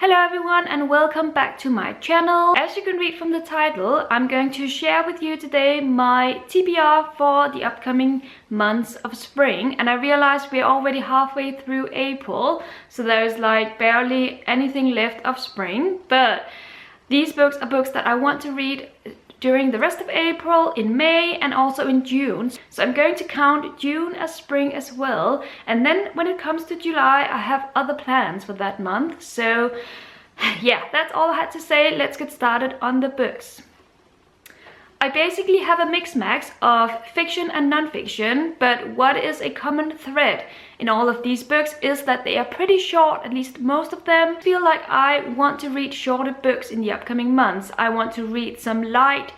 Hello everyone and welcome back to my channel. As you can read from the title, I'm going to share with you today my TBR for the upcoming months of spring. And I realized we're already halfway through April, so there's like barely anything left of spring. But these books are books that I want to read during the rest of April, in May and also in June. So I'm going to count June as spring as well. And then when it comes to July, I have other plans for that month. So yeah, that's all I had to say. Let's get started on the books. I basically have a mix-max of fiction and non-fiction, but what is a common thread in all of these books is that they are pretty short, at least most of them. I feel like I want to read shorter books in the upcoming months. I want to read some light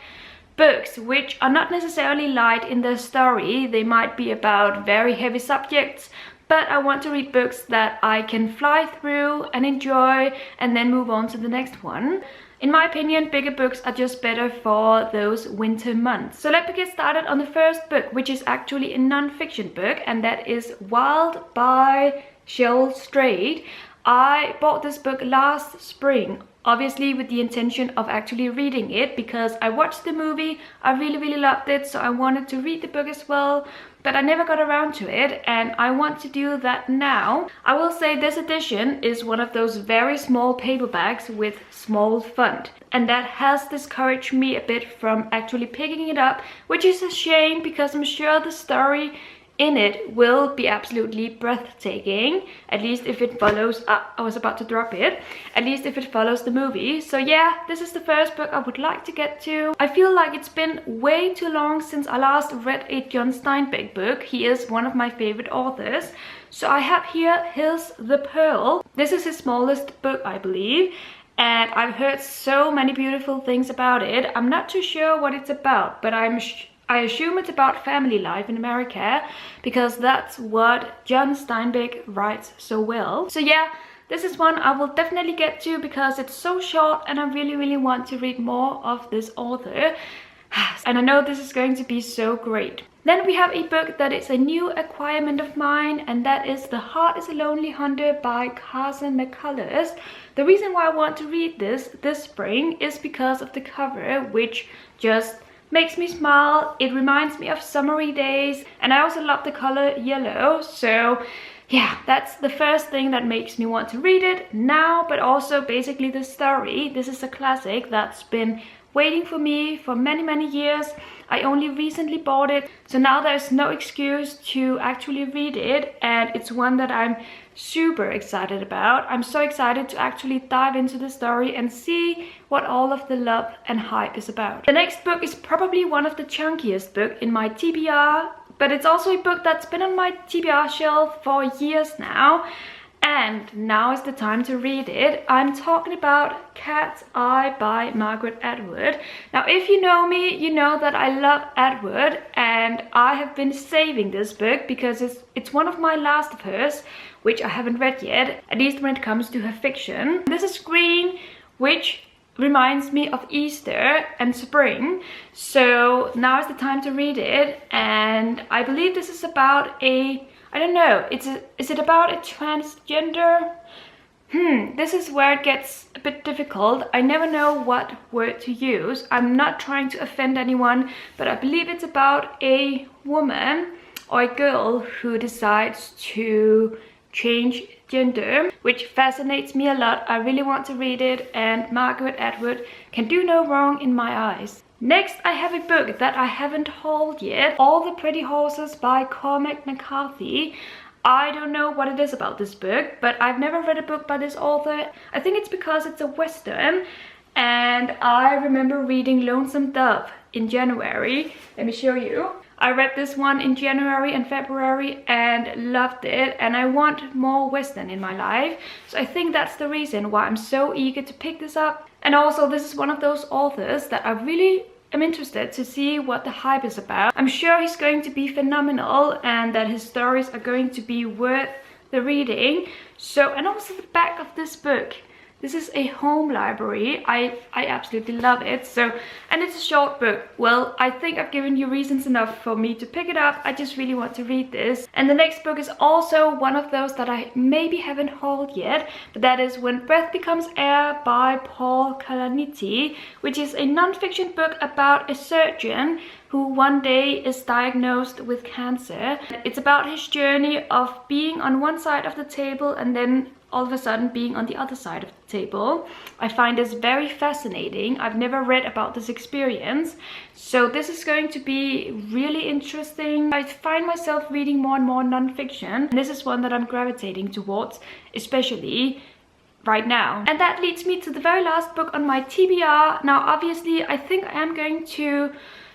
books, which are not necessarily light in their story. They might be about very heavy subjects, but I want to read books that I can fly through and enjoy and then move on to the next one. In my opinion, bigger books are just better for those winter months. So let me get started on the first book, which is actually a non-fiction book, and that is Wild by Shel Strait. I bought this book last spring, obviously with the intention of actually reading it, because I watched the movie, I really loved it, so I wanted to read the book as well, but I never got around to it, and I want to do that now. I will say this edition is one of those very small paperbacks with small font, and that has discouraged me a bit from actually picking it up, which is a shame because I'm sure the story in it will be absolutely breathtaking, at least if it follows I was about to drop it, at least if it follows the movie. So yeah, this is the first book I would like to get to. I feel like it's been way too long since I last read a John Steinbeck book. He is one of my favorite authors. So I have here his The Pearl. This is his smallest book, I believe, and I've heard so many beautiful things about it. I'm not too sure what it's about, but I assume it's about family life in America, because that's what John Steinbeck writes so well. So yeah, this is one I will definitely get to because it's so short and I really want to read more of this author. And I know this is going to be so great. Then we have a book that is a new acquirement of mine, and that is The Heart is a Lonely Hunter by Carson McCullers. The reason why I want to read this spring is because of the cover, which just makes me smile. It reminds me of summery days, and I also love the color yellow. So yeah, that's the first thing that makes me want to read it now, but also basically the story. This is a classic that's been waiting for me for many years. I only recently bought it, so now there's no excuse to actually read it, and it's one that I'm super excited about. I'm so excited to actually dive into the story and see what all of the love and hype is about. The next book is probably one of the chunkiest books in my TBR, but it's also a book that's been on my TBR shelf for years now, and now is the time to read it. I'm talking about Cat's Eye by Margaret Atwood. Now, if you know me, you know that I love Atwood, and I have been saving this book because it's one of my last of hers, which I haven't read yet, at least when it comes to her fiction. This is green, which reminds me of Easter and spring, so now is the time to read it. And I believe this is about I don't know, is it about a transgender? This is where it gets a bit difficult. I never know what word to use. I'm not trying to offend anyone, but I believe it's about a woman or a girl who decides to change gender, which fascinates me a lot. I really want to read it, and Margaret Atwood can do no wrong in my eyes. Next, I have a book that I haven't hauled yet, All the Pretty Horses by Cormac McCarthy. I don't know what it is about this book, but I've never read a book by this author. I think it's because it's a Western, and I remember reading Lonesome Dove in January. Let me show you. I read this one in January and February and loved it, and I want more Western in my life. So I think that's the reason why I'm so eager to pick this up. And also, this is one of those authors that I really am interested to see what the hype is about. I'm sure he's going to be phenomenal and that his stories are going to be worth the reading. So, and also the back of this book. This is a home library. I absolutely love it. So, and it's a short book. Well, I think I've given you reasons enough for me to pick it up. I just really want to read this. And the next book is also one of those that I maybe haven't hauled yet, but that is When Breath Becomes Air by Paul Kalaniti, which is a non-fiction book about a surgeon who one day is diagnosed with cancer. It's about his journey of being on one side of the table and then all of a sudden being on the other side of the table. I find this very fascinating. I've never read about this experience, so this is going to be really interesting. I find myself reading more and more non-fiction, and this is one that I'm gravitating towards, especially right now. And that leads me to the very last book on my TBR. Now, obviously, I think I am going to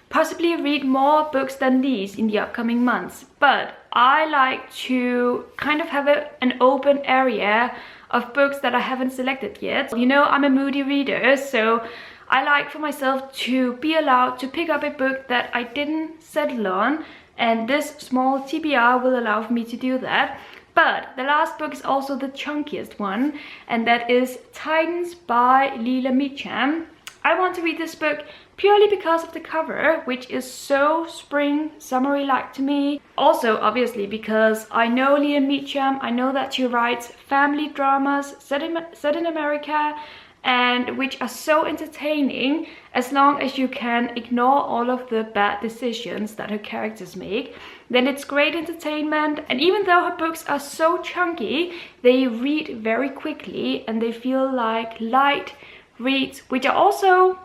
possibly read more books than these in the upcoming months, but I like to kind of have an open area of books that I haven't selected yet. You know, I'm a moody reader, so I like for myself to be allowed to pick up a book that I didn't settle on, and this small TBR will allow me to do that. But the last book is also the chunkiest one, and that is Titans by Leela Meacham. I want to read this book purely because of the cover, which is so spring summery like to me. Also, obviously, because I know Leela Meacham. I know that she writes family dramas set in America, and which are so entertaining as long as you can ignore all of the bad decisions that her characters make. Then it's great entertainment, and even though her books are so chunky, they read very quickly and they feel like light reads, which are also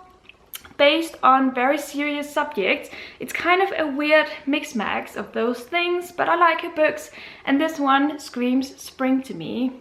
based on very serious subjects. It's kind of a weird mix-max of those things, but I like her books, and this one screams spring to me.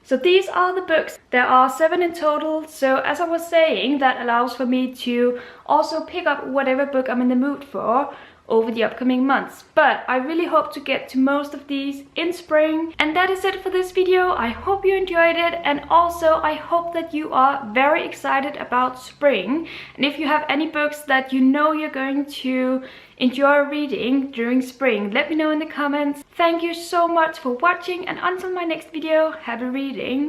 So these are the books. There are 7 in total, so as I was saying, that allows for me to also pick up whatever book I'm in the mood for over the upcoming months. But I really hope to get to most of these in spring. And that is it for this video. I hope you enjoyed it, and also I hope that you are very excited about spring. And if you have any books that you know you're going to enjoy reading during spring, let me know in the comments. Thank you so much for watching, and until my next video, happy reading.